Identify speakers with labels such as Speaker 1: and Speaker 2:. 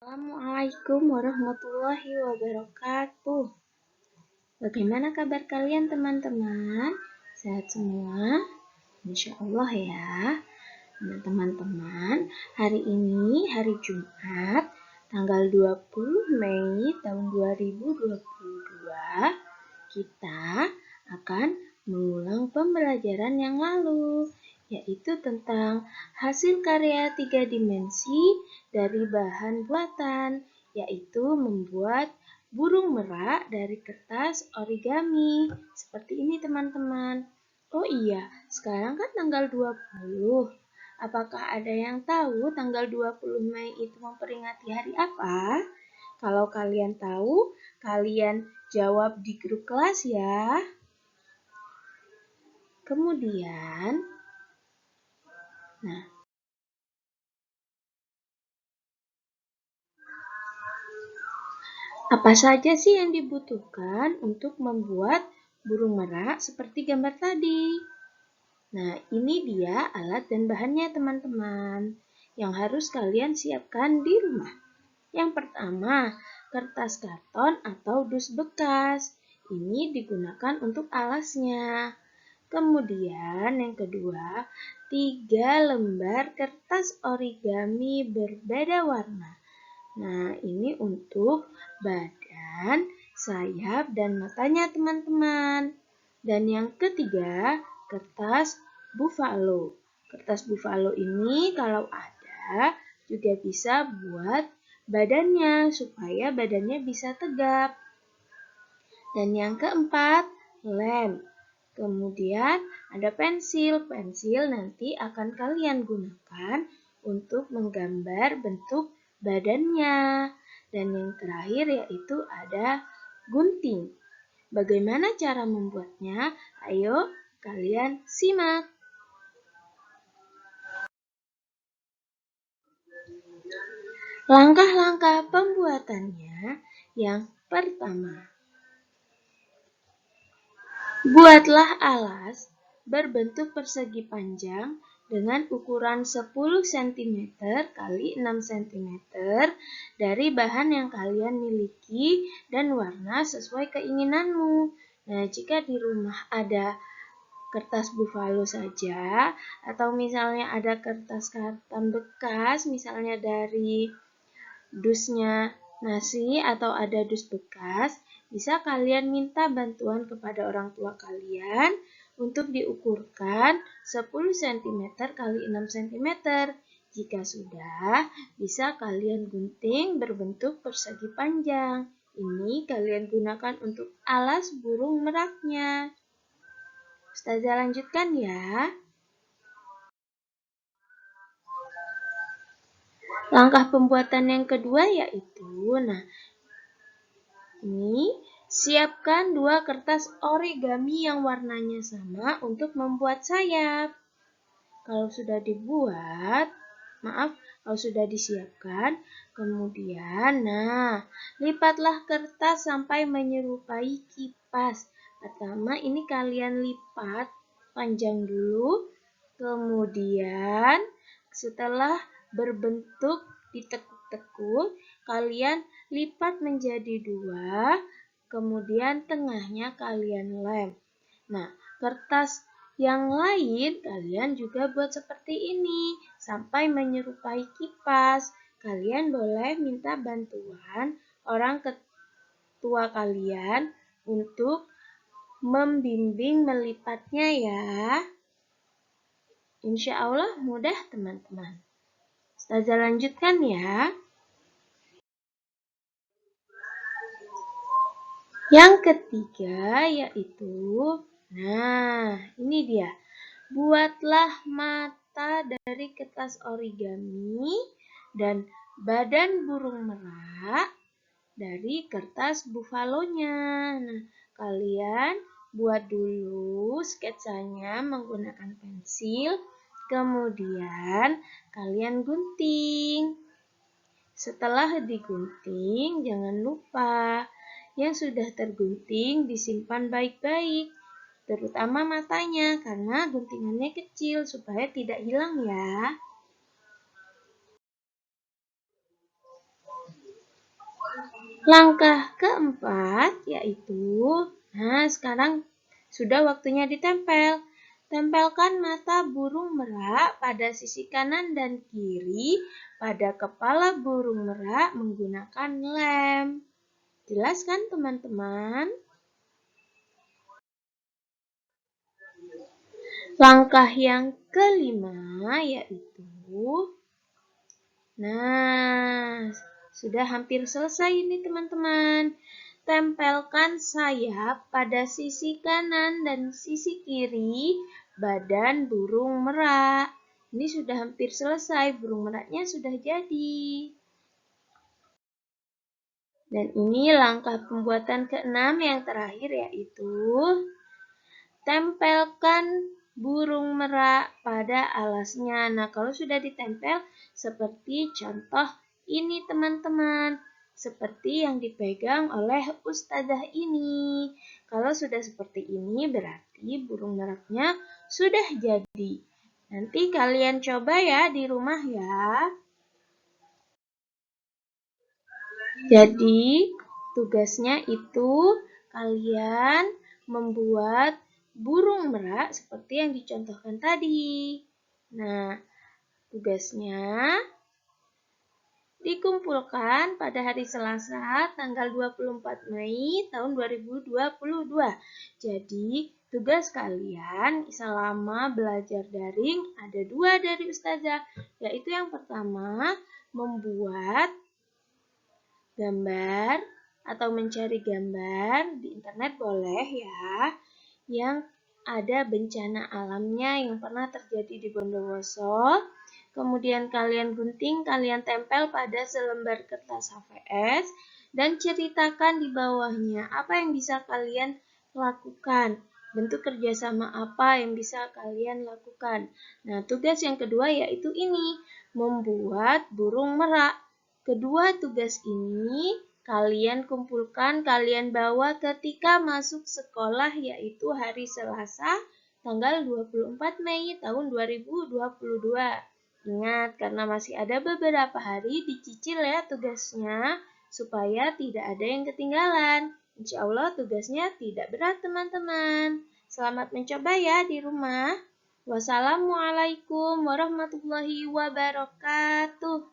Speaker 1: Assalamualaikum warahmatullahi wabarakatuh. Bagaimana kabar kalian teman-teman? Sehat semua? Insya Allah ya. Nah teman-teman, hari ini hari Jumat, tanggal 20 Mei tahun 2022, kita akan mengulang pembelajaran yang lalu, yaitu tentang hasil karya 3 dimensi dari bahan buatan, yaitu membuat burung merak dari kertas origami. Seperti ini teman-teman. Oh iya, sekarang kan tanggal 20. Apakah ada yang tahu tanggal 20 Mei itu memperingati hari apa? Kalau kalian tahu, kalian jawab di grup kelas ya. Kemudian, apa saja sih yang dibutuhkan untuk membuat burung merak seperti gambar tadi? Nah, ini dia alat dan bahannya teman-teman yang harus kalian siapkan di rumah. Yang pertama, kertas karton atau dus bekas. Ini digunakan untuk alasnya. Kemudian yang kedua, 3 lembar kertas origami berbeda warna. Nah, ini untuk badan, sayap, dan matanya teman-teman. Dan yang ketiga, kertas buffalo. Kertas buffalo ini kalau ada juga bisa buat badannya supaya badannya bisa tegap. Dan yang keempat, lem. Kemudian ada pensil. Pensil nanti akan kalian gunakan untuk menggambar bentuk badannya. Dan yang terakhir yaitu ada gunting. Bagaimana cara membuatnya? Ayo kalian simak. Langkah-langkah pembuatannya yang pertama. Buatlah alas berbentuk persegi panjang dengan ukuran 10 cm x 6 cm dari bahan yang kalian miliki dan warna sesuai keinginanmu. Nah, jika di rumah ada kertas buffalo saja, atau misalnya ada kertas karton bekas, misalnya dari dusnya nasi atau ada dus bekas, bisa kalian minta bantuan kepada orang tua kalian untuk diukurkan 10 cm x 6 cm. Jika sudah, bisa kalian gunting berbentuk persegi panjang. Ini kalian gunakan untuk alas burung meraknya. Ustazah lanjutkan ya. Langkah pembuatan yang kedua yaitu, ini siapkan 2 kertas origami yang warnanya sama untuk membuat sayap. Kalau sudah disiapkan, kemudian, lipatlah kertas sampai menyerupai kipas. Pertama, ini kalian lipat panjang dulu, kemudian setelah berbentuk ditekuk-tekuk, kalian lipat menjadi 2, kemudian tengahnya kalian lem. Nah, kertas yang lain kalian juga buat seperti ini sampai menyerupai kipas. Kalian boleh minta bantuan orang tua kalian untuk membimbing melipatnya ya. Insya Allah mudah teman-teman. Ustazah lanjutkan ya. Yang ketiga yaitu, ini dia. Buatlah mata dari kertas origami dan badan burung merak dari kertas buffalo-nya. Nah, kalian buat dulu sketsanya menggunakan pensil, kemudian kalian gunting. Setelah digunting, jangan lupa yang sudah tergunting disimpan baik-baik, terutama matanya karena guntingannya kecil supaya tidak hilang ya. Langkah keempat yaitu, nah sekarang sudah waktunya ditempel. Tempelkan mata burung merak pada sisi kanan dan kiri pada kepala burung merak menggunakan lem. Jelas kan teman-teman? Langkah yang kelima yaitu, nah sudah hampir selesai ini teman-teman. Tempelkan sayap pada sisi kanan dan sisi kiri badan burung merak. Ini sudah hampir selesai, burung meraknya sudah jadi. Dan ini langkah pembuatan keenam yang terakhir yaitu tempelkan burung merak pada alasnya. Nah, kalau sudah ditempel seperti contoh ini teman-teman. Seperti yang dipegang oleh ustazah ini. Kalau sudah seperti ini berarti burung meraknya sudah jadi. Nanti kalian coba ya di rumah ya. Jadi tugasnya itu kalian membuat burung merak seperti yang dicontohkan tadi. Nah, tugasnya dikumpulkan pada hari Selasa tanggal 24 Mei tahun 2022. Jadi, tugas kalian selama belajar daring ada 2 dari ustazah, yaitu yang pertama membuat gambar atau mencari gambar di internet boleh ya, yang ada bencana alamnya yang pernah terjadi di Bondowoso. Kemudian kalian gunting, kalian tempel pada selembar kertas HVS dan ceritakan di bawahnya apa yang bisa kalian lakukan. Bentuk kerjasama apa yang bisa kalian lakukan. Nah, tugas yang kedua yaitu ini, membuat burung merak. Kedua tugas ini kalian kumpulkan, kalian bawa ketika masuk sekolah yaitu hari Selasa tanggal 24 Mei tahun 2022. Ingat, karena masih ada beberapa hari, dicicil ya tugasnya, supaya tidak ada yang ketinggalan. Insya Allah tugasnya tidak berat teman-teman. Selamat mencoba ya di rumah. Wassalamualaikum warahmatullahi wabarakatuh.